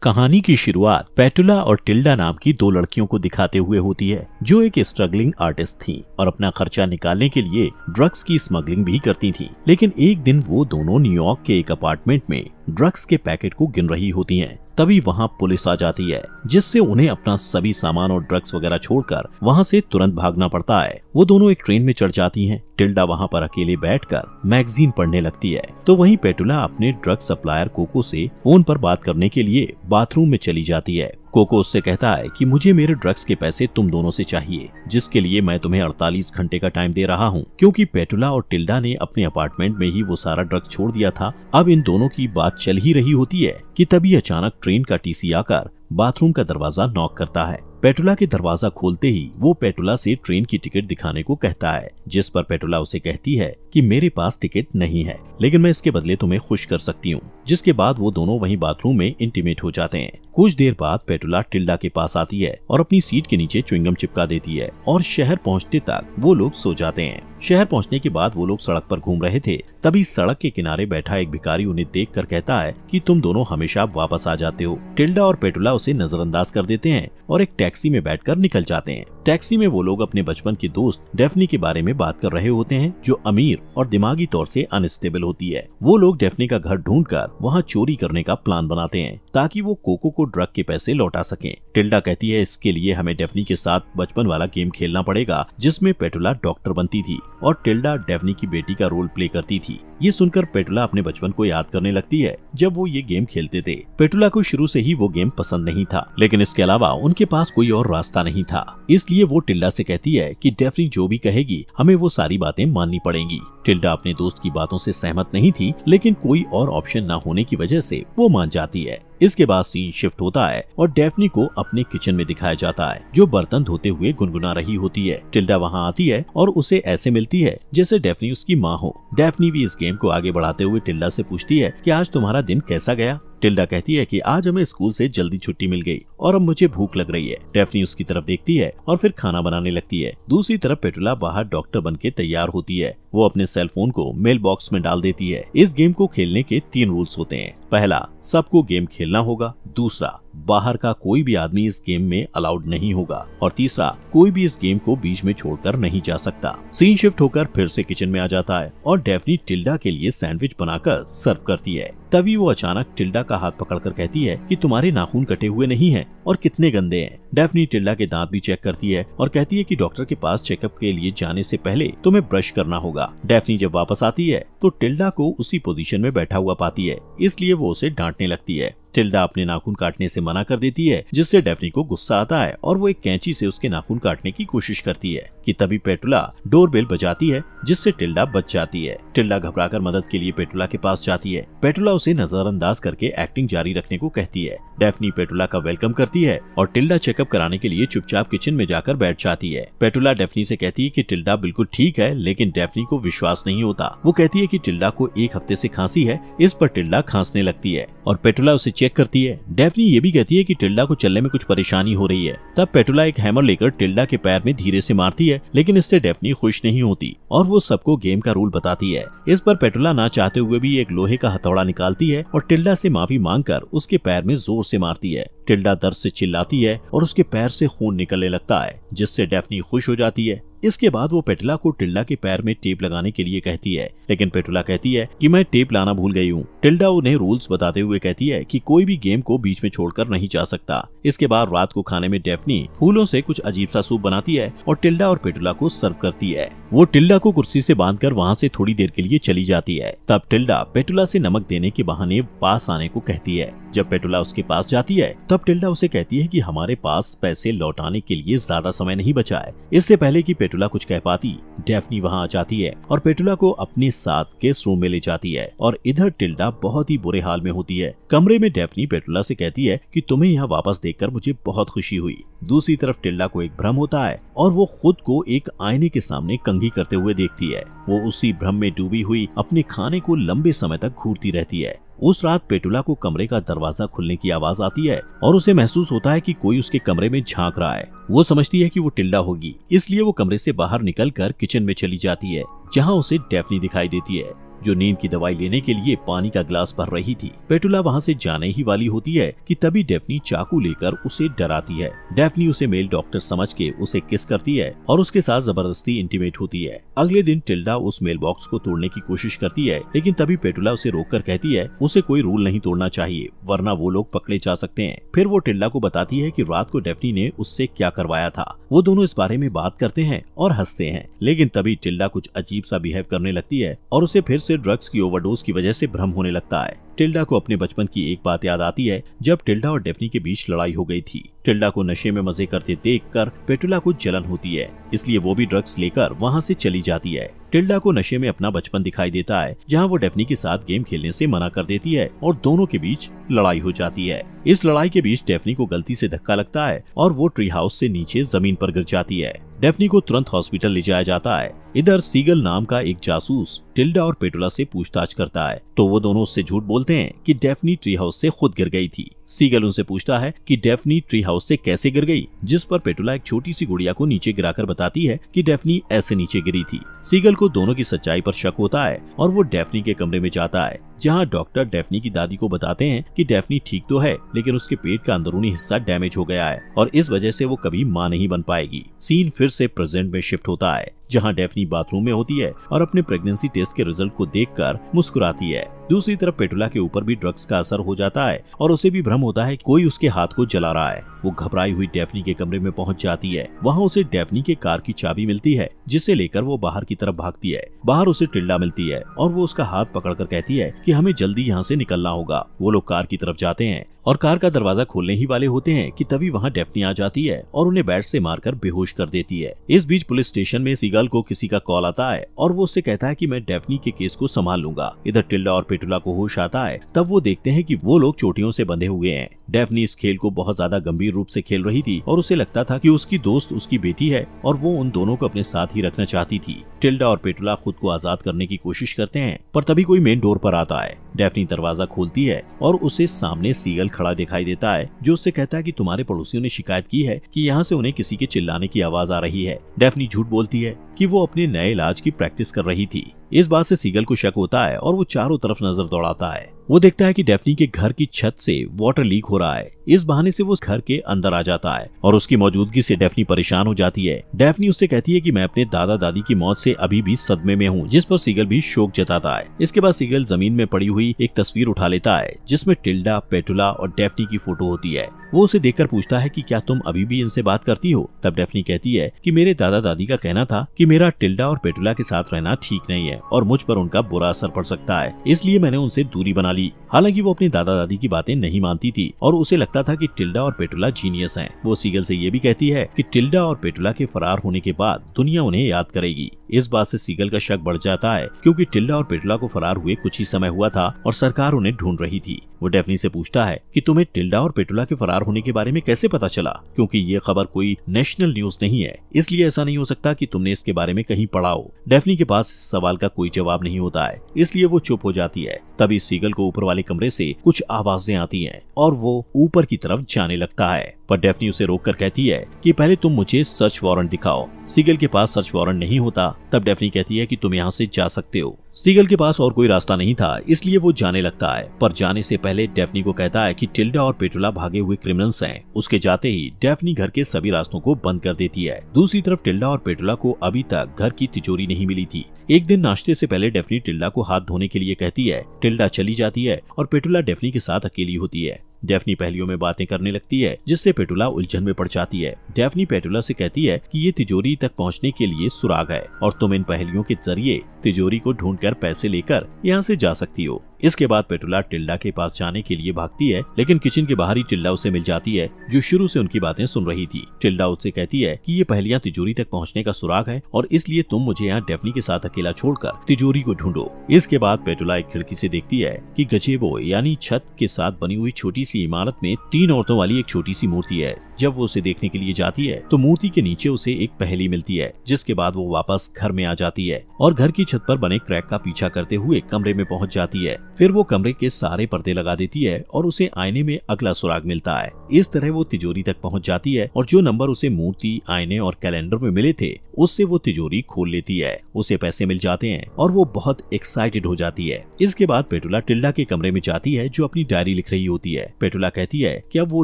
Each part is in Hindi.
कहानी की शुरुआत पेटुला और टिल्डा नाम की दो लड़कियों को दिखाते हुए होती है, जो एक स्ट्रगलिंग आर्टिस्ट थीं और अपना खर्चा निकालने के लिए ड्रग्स की स्मगलिंग भी करती थीं। लेकिन एक दिन वो दोनों न्यूयॉर्क के एक अपार्टमेंट में ड्रग्स के पैकेट को गिन रही होती हैं। तभी वहाँ पुलिस आ जाती है, जिससे उन्हें अपना सभी सामान और ड्रग्स वगैरह छोड़कर वहाँ से तुरंत भागना पड़ता है। वो दोनों एक ट्रेन में चढ़ जाती हैं। टिल्डा वहाँ पर अकेले बैठकर मैगजीन पढ़ने लगती है, तो वहीं पेटुला अपने ड्रग सप्लायर कोको से फोन पर बात करने के लिए बाथरूम में चली जाती है। कोको उससे कहता है कि मुझे मेरे ड्रग्स के पैसे तुम दोनों से चाहिए, जिसके लिए मैं तुम्हें 48 घंटे का टाइम दे रहा हूँ, क्योंकि पेटुला और टिल्डा ने अपने अपार्टमेंट में ही वो सारा ड्रग्स छोड़ दिया था। अब इन दोनों की बात चल ही रही होती है कि तभी अचानक ट्रेन का टीसी आकर बाथरूम का दरवाजा नॉक करता है। पेटुला के दरवाजा खोलते ही वो पेटुला से ट्रेन की टिकट दिखाने को कहता है, जिस पर पेटुला उसे कहती है कि मेरे पास टिकट नहीं है, लेकिन मैं इसके बदले तुम्हें खुश कर सकती हूँ। जिसके बाद वो दोनों वहीं बाथरूम में इंटीमेट हो जाते हैं। कुछ देर बाद पेटुला टिल्डा के पास आती है और अपनी सीट के नीचे च्युइंगम चिपका देती है और शहर पहुँचते तक वो लोग सो जाते हैं। शहर पहुँचने के बाद वो लोग सड़क पर घूम रहे थे, तभी सड़क के किनारे बैठा एक भिखारी उन्हें देखकर कहता है कि तुम दोनों हमेशा वापस आ जाते हो। टिल्डा और पेटुला उसे नजरअंदाज कर देते हैं और एक टैक्सी में बैठकर निकल जाते हैं। टैक्सी में वो लोग अपने बचपन की दोस्त डेफनी के बारे में बात कर रहे होते हैं, जो अमीर और दिमागी तौर से अनस्टेबल होती है। वो लोग डेफनी का घर ढूंढकर वहाँ चोरी करने का प्लान बनाते हैं, ताकि वो कोको को ड्रग के पैसे लौटा सकें। टिल्डा कहती है इसके लिए हमें डेफनी के साथ बचपन वाला गेम खेलना पड़ेगा, जिसमें पेटुला डॉक्टर बनती थी और टिल्डा डेफनी की बेटी का रोल प्ले करती थी। ये सुनकर पेटुला अपने बचपन को याद करने लगती है, जब वो ये गेम खेलते थे। पेटुला को शुरू से ही वो गेम पसंद नहीं था, लेकिन इसके अलावा उनके पास कोई और रास्ता नहीं था। इसलिए वो टिल्डा से कहती है कि डेफनी जो भी कहेगी हमें वो सारी बातें माननी पड़ेंगी। टिल्डा अपने दोस्त की बातों से सहमत नहीं थी, लेकिन कोई और ऑप्शन न होने की वजह से वो मान जाती है। इसके बाद सीन शिफ्ट होता है और डेफनी को अपने किचन में दिखाया जाता है, जो बर्तन धोते हुए गुनगुना रही होती है। टिल्डा वहाँ आती है और उसे ऐसे मिलती है जैसे डेफनी उसकी माँ हो। डेफनी भी इस गेम को आगे बढ़ाते हुए टिल्डा से पूछती है कि आज तुम्हारा दिन कैसा गया। टिल्डा कहती है कि आज हमें स्कूल से जल्दी छुट्टी मिल गई और अब मुझे भूख लग रही है। डेफनी उसकी तरफ देखती है और फिर खाना बनाने लगती है। दूसरी तरफ पेटुला बाहर डॉक्टर बनके तैयार होती है। वो अपने सेल फोन को मेल बॉक्स में डाल देती है। इस गेम को खेलने के 3 रूल्स होते हैं। पहला, सबको गेम खेलना होगा। दूसरा, बाहर का कोई भी आदमी इस गेम में अलाउड नहीं होगा। और तीसरा, कोई भी इस गेम को बीच में छोड़कर नहीं जा सकता। सीन शिफ्ट होकर फिर से किचन में आ जाता है और डेफनी टिल्डा के लिए सैंडविच बनाकर सर्व करती है। तभी वो अचानक टिल्डा का हाथ पकड़कर कहती है कि तुम्हारे नाखून कटे हुए नहीं हैं और कितने गंदे हैं। डेफनी टिल्डा के दांत भी चेक करती है और कहती है कि डॉक्टर के पास चेकअप के लिए जाने से पहले तुम्हें ब्रश करना होगा। डेफनी जब वापस आती है तो टिल्डा को उसी पोजीशन में बैठा हुआ पाती है, इसलिए वो उसे डांटने लगती है। टिल्डा अपने नाखून काटने से मना कर देती है, जिससे डेफनी को गुस्सा आता है और वो एक कैंची से उसके नाखून काटने की कोशिश करती है कि तभी पेटुला डोरबेल बजाती है, जिससे टिल्डा बच जाती है। टिल्डा घबराकर मदद के लिए पेटुला के पास जाती है। पेटुला उसे नजरअंदाज करके एक्टिंग जारी रखने को कहती है। डेफनी पेटुला का वेलकम करती है और टिल्डा चेकअप कराने के लिए चुपचाप किचन में जाकर बैठ जाती है। पेटुला डेफनी से कहती है कि टिल्डा बिल्कुल ठीक है, लेकिन डेफनी को विश्वास नहीं होता। वो कहती है कि टिल्डा को 1 हफ्ते से खांसी है। इस पर टिल्डा खांसने लगती है और पेटुला उसे चेक करती है। डेफनी ये भी कहती है कि टिल्डा को चलने में कुछ परेशानी हो रही है। तब पेटुला एक हैमर लेकर टिल्डा के पैर में धीरे से मारती है, लेकिन इससे डेफनी खुश नहीं होती और वो सबको गेम का रूल बताती है। इस पर पेटुला ना चाहते हुए भी एक लोहे का हथौड़ा निकालती है और टिल्डा से माफी मांगकर उसके पैर में जोर से मारती है। टिल्डा दर्द से चिल्लाती है और उसके पैर से खून निकलने लगता है, जिससे डेफनी खुश हो जाती है। इसके बाद वो पेटुला को टिल्डा के पैर में टेप लगाने के लिए कहती है, लेकिन पेटुला कहती है कि मैं टेप लाना भूल गई हूँ। टिल्डा उन्हें रूल्स बताते हुए कहती है कि कोई भी गेम को बीच में छोड़कर नहीं जा सकता। इसके बाद रात को खाने में डेफनी फूलों से कुछ अजीब सा सूप बनाती है और टिल्डा और पेटुला को सर्व करती है। वो टिल्डा को कुर्सी से बांधकर वहाँ से थोड़ी देर के लिए चली जाती है। तब टिल्डा पेटुला से नमक देने के बहाने पास आने को कहती है। जब पेटुला उसके पास जाती है तब टिल्डा उसे कहती है कि हमारे पास पैसे लौटाने के लिए ज्यादा समय नहीं बचा है। इससे पहले कि पेटुला कुछ कह पाती, डेफनी वहाँ आ जाती है और पेटुला को अपने साथ गेस्ट रूम में ले जाती है और इधर टिल्डा बहुत ही बुरे हाल में होती है। कमरे में डेफनी पेटुला से कहती है कि तुम्हें यहाँ वापस देखकर मुझे बहुत खुशी हुई। दूसरी तरफ टिल्डा को एक भ्रम होता है और वो खुद को एक आईने के सामने कंघी करते हुए देखती है। वो उसी भ्रम में डूबी हुई अपने खाने को लंबे समय तक घूरती रहती है। उस रात पेटुला को कमरे का दरवाजा खुलने की आवाज आती है और उसे महसूस होता है कि कोई उसके कमरे में झांक रहा है। वो समझती है कि वो टिल्डा होगी, इसलिए वो कमरे से बाहर निकलकर किचन में चली जाती है, जहाँ उसे डेफनी दिखाई देती है, जो नींद की दवाई लेने के लिए पानी का गिलास भर रही थी। पेटुला वहाँ से जाने ही वाली होती है कि तभी डेफ्नी चाकू लेकर उसे डराती है। डेफ्नी उसे मेल डॉक्टर समझ के उसे किस करती है और उसके साथ जबरदस्ती इंटीमेट होती है। अगले दिन टिल्डा उस मेल बॉक्स को तोड़ने की कोशिश करती है, लेकिन तभी पेटुला उसे रोककर कहती है उसे कोई रूल नहीं तोड़ना चाहिए, वरना वो लोग पकड़े जा सकते हैं। फिर वो टिल्डा को बताती है कि रात को डेफ्नी ने उससे क्या करवाया था। वो दोनों इस बारे में बात करते हैं और हंसते हैं, लेकिन तभी टिल्डा कुछ अजीब सा बिहेव करने लगती है और उसे फिर से ड्रग्स की ओवरडोज की वजह से भ्रम होने लगता है। टिल्डा को अपने बचपन की एक बात याद आती है, जब टिल्डा और डेफ्नी के बीच लड़ाई हो गई थी। टिल्डा को नशे में मजे करते देखकर पेटुला को जलन होती है, इसलिए वो भी ड्रग्स लेकर वहाँ से चली जाती है। टिल्डा को नशे में अपना बचपन दिखाई देता है, जहाँ वो डेफ्नी के साथ गेम खेलने से मना कर देती है और दोनों के बीच लड़ाई हो जाती है। इस लड़ाई के बीच डेफ्नी को गलती से धक्का लगता है और वो ट्री हाउस से नीचे जमीन पर गिर जाती है। डेफ्नी को तुरंत हॉस्पिटल ले जाया जाता है। इधर सीगल नाम का एक जासूस टिल्डा और पेटुला से पूछताछ करता है, तो वो दोनों उससे झूठ बोलते हैं कि डेफ्नी ट्री हाउस से खुद गिर गई थी। सीगल उनसे पूछता है कि डेफ्नी ट्री हाउस से कैसे गिर गई, जिस पर पेटुला एक छोटी सी गुड़िया को नीचे गिराकर बताती है कि डेफ्नी ऐसे नीचे गिरी थी। सीगल को दोनों की सच्चाई पर शक होता है और वो डेफ्नी के कमरे में जाता है, जहाँ डॉक्टर डेफ्नी की दादी को बताते हैं कि डेफ्नी ठीक तो है, लेकिन उसके पेट का अंदरूनी हिस्सा डैमेज हो गया है और इस वजह से वो कभी मां नहीं बन पाएगी। सीन फिर से प्रेजेंट में शिफ्ट होता है, जहां डेफ्नी बाथरूम में होती है और अपने प्रेगनेंसी टेस्ट के रिजल्ट को देखकर मुस्कुराती है। दूसरी तरफ पेटुला के ऊपर भी ड्रग्स का असर हो जाता है और उसे भी भ्रम होता है कि कोई उसके हाथ को जला रहा है। वो घबराई हुई डेफ्नी के कमरे में पहुंच जाती है। वहां उसे डेफ्नी के कार की चाबी मिलती है, जिसे लेकर वो बाहर की तरफ भागती है। बाहर उसे टिल्डा मिलती है और वो उसका हाथ पकड़कर कहती है कि हमें जल्दी यहाँ से निकलना होगा। वो लोग कार की तरफ जाते हैं और कार का दरवाजा खोलने ही वाले होते हैं कि तभी वहाँ डेफ्नी आ जाती है और उन्हें बैट से मारकर बेहोश कर देती है। इस बीच पुलिस स्टेशन में सीगल को किसी का कॉल आता है और वो उससे कहता है कि मैं डेफ्नी के केस को संभाल लूंगा। इधर टिल्डा और पेटुला को होश आता है, तब वो देखते हैं कि वो लोग चोटियों से बंधे हुए हैं। डेफ्नी इस खेल को बहुत ज्यादा गंभीर रूप से खेल रही थी और उसे लगता था कि उसकी दोस्त उसकी बेटी है और वो उन दोनों को अपने साथ ही रखना चाहती थी। टिल्डा और पेटुला खुद को आजाद करने की कोशिश करते हैं, पर तभी कोई मेन डोर पर आता है। डेफ्नी दरवाजा खोलती है और उसे सामने सीगल खड़ा दिखाई देता है, जो उससे कहता है कि तुम्हारे पड़ोसियों ने शिकायत की है कि यहाँ से उन्हें किसी के चिल्लाने की आवाज आ रही है। डेफ्नी झूठ बोलती है कि वो अपने नए इलाज की प्रैक्टिस कर रही थी। इस बात से सीगल को शक होता है और वो चारों तरफ नजर दौड़ाता है। वो देखता है कि डेफ्नी के घर की छत से वाटर लीक हो रहा है। इस बहाने से वो उस घर के अंदर आ जाता है और उसकी मौजूदगी से डेफ्नी परेशान हो जाती है। डेफ्नी उससे कहती है कि मैं अपने दादा दादी की मौत से अभी भी सदमे में हूँ, जिस पर सीगल भी शोक जताता है। इसके बाद सीगल जमीन में पड़ी हुई एक तस्वीर उठा लेता है, जिसमें टिल्डा, पेटुला और डेफ्नी की फोटो होती है। वो उसे देखकर पूछता है कि क्या तुम अभी भी इनसे बात करती हो? तब डेफ्नी कहती है कि मेरे दादा दादी का कहना था कि मेरा टिल्डा और पेटुला के साथ रहना ठीक नहीं है और मुझ पर उनका बुरा असर पड़ सकता है, इसलिए मैंने उनसे दूरी बना ली। हालांकि वो अपने दादा दादी की बातें नहीं मानती थी और उसे लगता था कि टिल्डा और पेटुला जीनियस हैं। वो सीगल से ये भी कहती है कि टिल्डा और पेटुला के फरार होने के बाद दुनिया उन्हें याद करेगी। इस बात से सीगल का शक बढ़ जाता है, क्योंकि टिल्डा और पेटुला को फरार हुए कुछ ही समय हुआ था और सरकार उन्हें ढूंढ रही थी। वो डेफ्नी से पूछता है कि तुम्हें टिल्डा और पेटुला के फरार होने के बारे में कैसे पता चला, क्योंकि ये खबर कोई नेशनल न्यूज नहीं है, इसलिए ऐसा नहीं हो सकता कि तुमने इसके बारे में कहीं पढ़ा हो। डेफ्नी के पास इस सवाल का कोई जवाब नहीं होता है, इसलिए वो चुप हो जाती है। तभी सीगल को ऊपर वाले कमरे से कुछ आवाजें आती हैं और वो ऊपर की तरफ जाने लगता है, पर डेफ्नी उसे रोककर कहती है कि पहले तुम मुझे सर्च वारंट दिखाओ। सीगल के पास सर्च वारंट नहीं होता। तब डेफ्नी कहती है कि तुम यहाँ से जा सकते हो। सीगल के पास और कोई रास्ता नहीं था, इसलिए वो जाने लगता है, पर जाने से पहले डेफ्नी को कहता है कि टिल्डा और पेटुला भागे हुए क्रिमिनल्स हैं। उसके जाते ही डेफ्नी घर के सभी रास्तों को बंद कर देती है। दूसरी तरफ टिल्डा और पेटुला को अभी तक घर की तिजोरी नहीं मिली थी। एक दिन नाश्ते से पहले डेफ्नी टिल्डा को हाथ धोने के लिए कहती है। टिल्डा चली जाती है और पेटुला डेफ्नी के साथ अकेली होती है। डेफ्नी पहेलियों में बातें करने लगती है, जिससे पेटुला उलझन में पड़ जाती है। डेफ्नी पेटुला से कहती है कि ये तिजोरी तक पहुंचने के लिए सुराग है और तुम इन पहेलियों के जरिए तिजोरी को ढूंढकर पैसे लेकर यहाँ से जा सकती हो। इसके बाद पेटुला टिल्डा के पास जाने के लिए भागती है, लेकिन किचन के बाहर ही टिल्डा उसे मिल जाती है, जो शुरू से उनकी बातें सुन रही थी। टिल्डा उससे कहती है कि ये पहेलियां तिजोरी तक पहुंचने का सुराग है और इसलिए तुम मुझे यहाँ डेफ्नी के साथ अकेला छोड़कर तिजोरी को ढूंढो। इसके बाद पेटुला एक खिड़की से देखती है कि गजेबो यानी छत के साथ बनी हुई छोटी सी इमारत में 3 औरतों वाली एक छोटी सी मूर्ति है। जब वो उसे देखने के लिए जाती है तो मूर्ति के नीचे उसे एक पहेली मिलती है, जिसके बाद वो वापस घर में आ जाती है और घर की छत पर बने क्रैक का पीछा करते हुए कमरे में पहुंच जाती है। फिर वो कमरे के सारे पर्दे लगा देती है और उसे आईने में अगला सुराग मिलता है। इस तरह वो तिजोरी तक पहुंच जाती है और जो नंबर उसे मूर्ति, आईने और कैलेंडर में मिले थे उससे वो तिजोरी खोल लेती है। उसे पैसे मिल जाते हैं और वो बहुत एक्साइटेड हो जाती है। इसके बाद पेटुला टिल्डा के कमरे में जाती है जो अपनी डायरी लिख रही होती है। पेटुला कहती है कि अब वो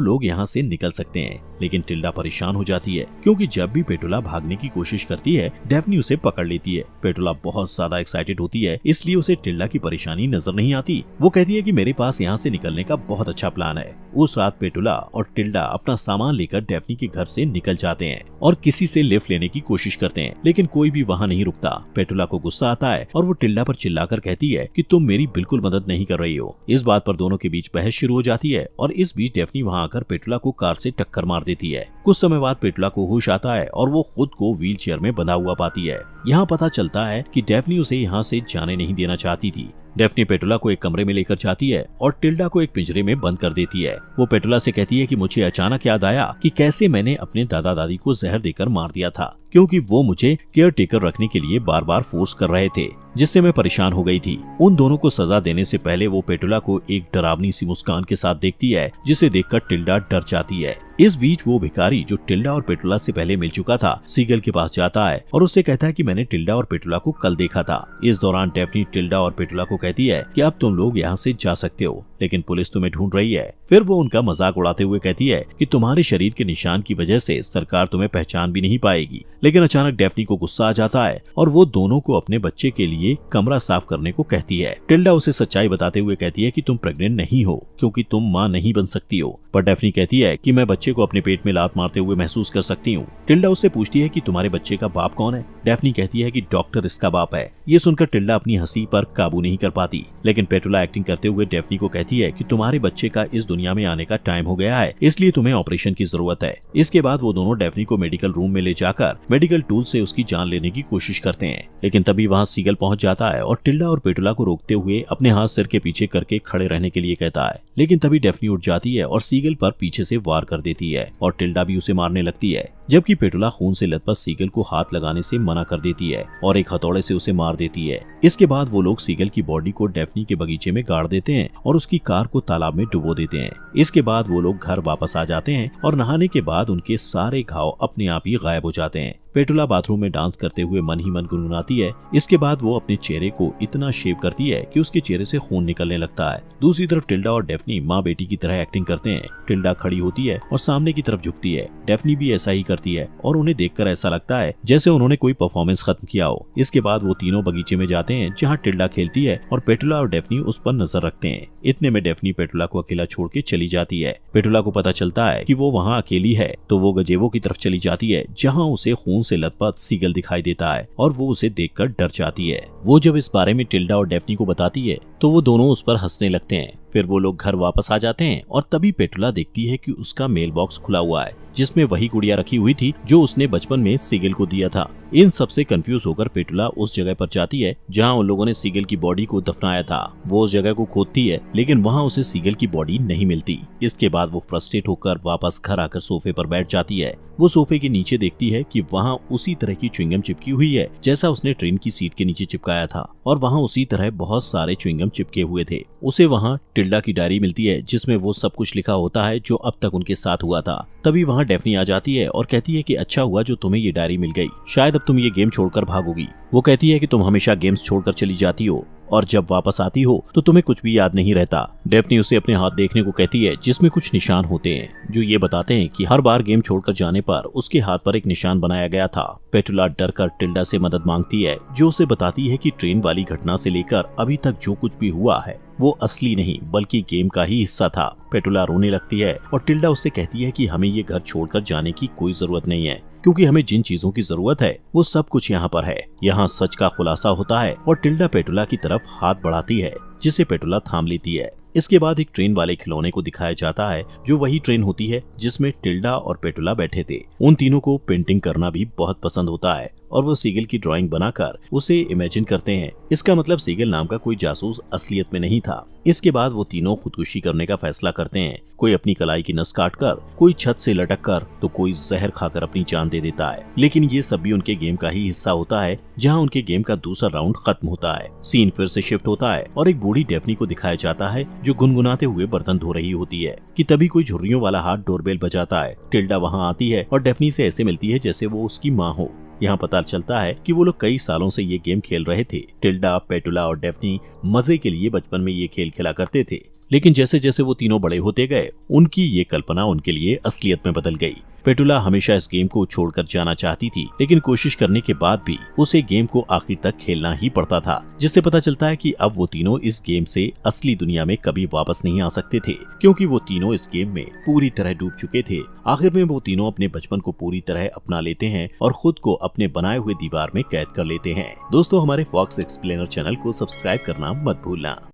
लोग यहाँ से निकल सकते हैं, लेकिन टिल्डा परेशान हो जाती है क्योंकि जब भी पेटुला भागने की कोशिश करती है डेफनी उसे पकड़ लेती है। पेटुला बहुत ज्यादा एक्साइटेड होती है, इसलिए उसे टिल्डा की परेशानी नजर नहीं आती। वो कहती है कि मेरे पास यहाँ से निकलने का बहुत अच्छा प्लान है। उस रात पेटुला और टिल्डा अपना सामान लेकर डेफनी के घर से निकल जाते हैं और किसी से लिफ्ट लेने की कोशिश करते हैं, लेकिन कोई भी वहाँ नहीं रुकता। पेटुला को गुस्सा आता है और वो टिल्डा पर चिल्लाकर कहती है कि तुम मेरी बिल्कुल मदद नहीं कर रही हो। इस बात पर दोनों के बीच बहस शुरू हो जाती है और इस बीच डेफनी वहाँ आकर पेटुला को कार से टक्कर मार देती है। कुछ समय बाद पेटुला को होश आता है और वो खुद को व्हील चेयर में बंधा हुआ पाती है। यहाँ पता चलता है कि डेफनी उसे यहाँ से जाने नहीं देना चाहती थी। डेफनी पेटुला को एक कमरे में लेकर जाती है और टिल्डा को एक पिंजरे में बंद कर देती है। वो पेटुला से कहती है कि मुझे अचानक याद आया कि कैसे मैंने अपने दादा दादी को जहर देकर मार दिया था, क्योंकि वो मुझे केयर टेकर रखने के लिए बार बार फोर्स कर रहे थे, जिससे मैं परेशान हो गई थी। उन दोनों को सजा देने से पहले वो पेटुला को एक डरावनी सी मुस्कान के साथ देखती है, जिसे देखकर टिल्डा डर जाती है। इस बीच वो भिखारी जो टिल्डा और पेटुला से पहले मिल चुका था सीगल के पास जाता है और उससे कहता है कि मैंने टिल्डा और पेटुला को कल देखा था। इस दौरान डेफनी टिल्डा और पेटुला को कहती है कि अब तुम लोग यहाँ से जा सकते हो, लेकिन पुलिस तुम्हें ढूंढ रही है। फिर वो उनका मजाक उड़ाते हुए कहती है कि तुम्हारे शरीर के निशान की वजह से सरकार तुम्हें पहचान भी नहीं पाएगी। लेकिन अचानक डेफनी को गुस्सा आ जाता है और वो दोनों को अपने बच्चे के लिए कमरा साफ करने को कहती है। टिल्डा उसे सच्चाई बताते हुए कहती है कि तुम प्रेग्नेंट नहीं हो क्योंकि तुम माँ नहीं बन सकती हो, पर डेफनी कहती है कि मैं बच्चे को अपने पेट में लात मारते हुए महसूस कर सकती हूँ। टिल्डा उससे पूछती है कि तुम्हारे बच्चे का बाप कौन है। डेफनी कहती है कि डॉक्टर इसका बाप है। ये सुनकर टिल्डा अपनी हंसी पर काबू नहीं कर पाती, लेकिन पेटुला एक्टिंग करते हुए डेफनी को कहती है कि तुम्हारे बच्चे का इस दुनिया में आने का टाइम हो गया है, इसलिए तुम्हें ऑपरेशन की जरूरत है। इसके बाद वो दोनों डेफनी को मेडिकल रूम में ले जाकर मेडिकल टूल से उसकी जान लेने की कोशिश करते हैं, लेकिन तभी वहाँ सीगल पहुंच जाता है और टिल्डा और पेटुला को रोकते हुए अपने हाथ सिर के पीछे करके खड़े रहने के लिए कहता है। लेकिन तभी डेफनी उठ जाती है और सीगल पर पीछे से वार कर देती है और टिल्डा भी उसे मारने लगती है, जबकि पेटुला खून से लथपथ सीगल को हाथ लगाने से मना कर देती है और एक हथौड़े से उसे मार देती है। इसके बाद वो लोग सीगल की बॉडी को डेफनी के बगीचे में गाड़ देते हैं और उसकी कार को तालाब में डुबो देते हैं। इसके बाद वो लोग घर वापस आ जाते हैं और नहाने के बाद उनके सारे घाव अपने आप ही गायब हो जाते हैं। पेटुला बाथरूम में डांस करते हुए मन ही मन गुनगुनाती है। इसके बाद वो अपने चेहरे को इतना शेव करती है कि उसके चेहरे से खून निकलने लगता है। दूसरी तरफ टिल्डा और डेफनी माँ बेटी की तरह एक्टिंग करते हैं। टिल्डा खड़ी होती है और सामने की तरफ झुकती है। डेफनी भी ऐसा ही करती है और उन्हें देखकर ऐसा लगता है जैसे उन्होंने कोई परफॉर्मेंस खत्म किया हो। इसके बाद वो तीनों बगीचे में जाते हैं जहाँ टिल्डा खेलती है और पेटुला और डेफनी उस पर नजर रखते हैं। इतने में डेफनी पेटुला को अकेला छोड़ के चली जाती है। पेटुला को पता चलता है कि वो वहाँ अकेली है, तो वो गजेबो की तरफ चली जाती है जहाँ उसे खून से लथपथ सीगल दिखाई देता है और वो उसे देखकर डर जाती है। वो जब इस बारे में टिल्डा और डेफनी को बताती है तो वो दोनों उस पर हंसने लगते हैं। फिर वो लोग घर वापस आ जाते हैं और तभी पेटुला देखती है कि उसका मेल बॉक्स खुला हुआ है जिसमें वही गुड़िया रखी हुई थी जो उसने बचपन में सीगल को दिया था। इन सब से कंफ्यूज होकर पेटुला उस जगह पर जाती है जहां उन लोगों ने सीगल की बॉडी को दफनाया था। वो उस जगह को खोदती है लेकिन वहां उसे सीगल की बॉडी नहीं मिलती। इसके बाद वो फ्रस्ट्रेट होकर वापस घर आकर सोफे पर बैठ जाती है। वो सोफे के नीचे देखती है कि वहाँ उसी तरह की च्युइंगम चिपकी हुई है जैसा उसने ट्रेन की सीट के नीचे चिपकाया था और वहाँ उसी तरह बहुत सारे च्युइंगम चिपके हुए थे। उसे वहाँ टिल्डा की डायरी मिलती है जिसमें वो सब कुछ लिखा होता है जो अब तक उनके साथ हुआ था। तभी वहाँ डेफनी आ जाती है और कहती है कि अच्छा हुआ जो तुम्हें ये डायरी मिल गई, शायद अब तुम ये गेम छोड़कर भागोगी। वो कहती है कि तुम हमेशा गेम्स छोड़कर चली जाती हो और जब वापस आती हो तो तुम्हें कुछ भी याद नहीं रहता। डेफनी उसे अपने हाथ देखने को कहती है जिसमें कुछ निशान होते हैं जो ये बताते हैं कि हर बार गेम छोड़कर जाने पर उसके हाथ पर एक निशान बनाया गया था। पेटुला डर कर टिल्डा से मदद मांगती है जो उसे बताती है कि ट्रेन वाली घटना से लेकर अभी तक जो कुछ भी हुआ है वो असली नहीं बल्कि गेम का ही हिस्सा था। पेटुला रोने लगती है और टिल्डा उससे कहती है कि हमें ये घर छोड़कर जाने की कोई जरूरत नहीं है क्योंकि हमें जिन चीजों की जरूरत है वो सब कुछ यहाँ पर है। यहाँ सच का खुलासा होता है और टिल्डा पेटुला की तरफ हाथ बढ़ाती है जिसे पेटुला थाम लेती है। इसके बाद एक ट्रेन वाले खिलौने को दिखाया जाता है जो वही ट्रेन होती है जिसमें टिल्डा और पेटुला बैठे थे। उन तीनों को पेंटिंग करना भी बहुत पसंद होता है और वो सीगल की ड्राइंग बनाकर उसे इमेजिन करते हैं। इसका मतलब सीगल नाम का कोई जासूस असलियत में नहीं था। इसके बाद वो तीनों खुदकुशी करने का फैसला करते हैं। कोई अपनी कलाई की नस काट कर, कोई छत से लटक कर, तो कोई जहर खाकर अपनी जान दे देता है। लेकिन ये सब भी उनके गेम का ही हिस्सा होता है, जहाँ उनके गेम का दूसरा राउंड खत्म होता है। सीन फिर से शिफ्ट होता है और एक बूढ़ी डेफनी को दिखाया जाता है जो गुनगुनाते हुए बर्तन धो रही होती है कि तभी कोई झुर्रियों वाला हाथ डोरबेल बजाता है। टिल्डा वहाँ आती है और डेफनी से ऐसे मिलती है जैसे वो उसकी माँ हो। यहाँ पता चलता है कि वो लोग कई सालों से ये गेम खेल रहे थे। टिल्डा, पेटुला और डेफनी मजे के लिए बचपन में ये खेल खेला करते थे, लेकिन जैसे जैसे वो तीनों बड़े होते गए, उनकी ये कल्पना उनके लिए असलियत में बदल गई। पेटुला हमेशा इस गेम को छोड़कर जाना चाहती थी, लेकिन कोशिश करने के बाद भी उसे गेम को आखिर तक खेलना ही पड़ता था, जिससे पता चलता है कि अब वो तीनों इस गेम से असली दुनिया में कभी वापस नहीं आ सकते थे, क्योंकि वो तीनों इस गेम में पूरी तरह डूब चुके थे। आखिर में वो तीनों अपने बचपन को पूरी तरह अपना लेते हैं और खुद को अपने बनाए हुए दीवार में कैद कर लेते हैं। दोस्तों, हमारे फॉक्स एक्सप्लेनर चैनल को सब्सक्राइब करना मत भूलना।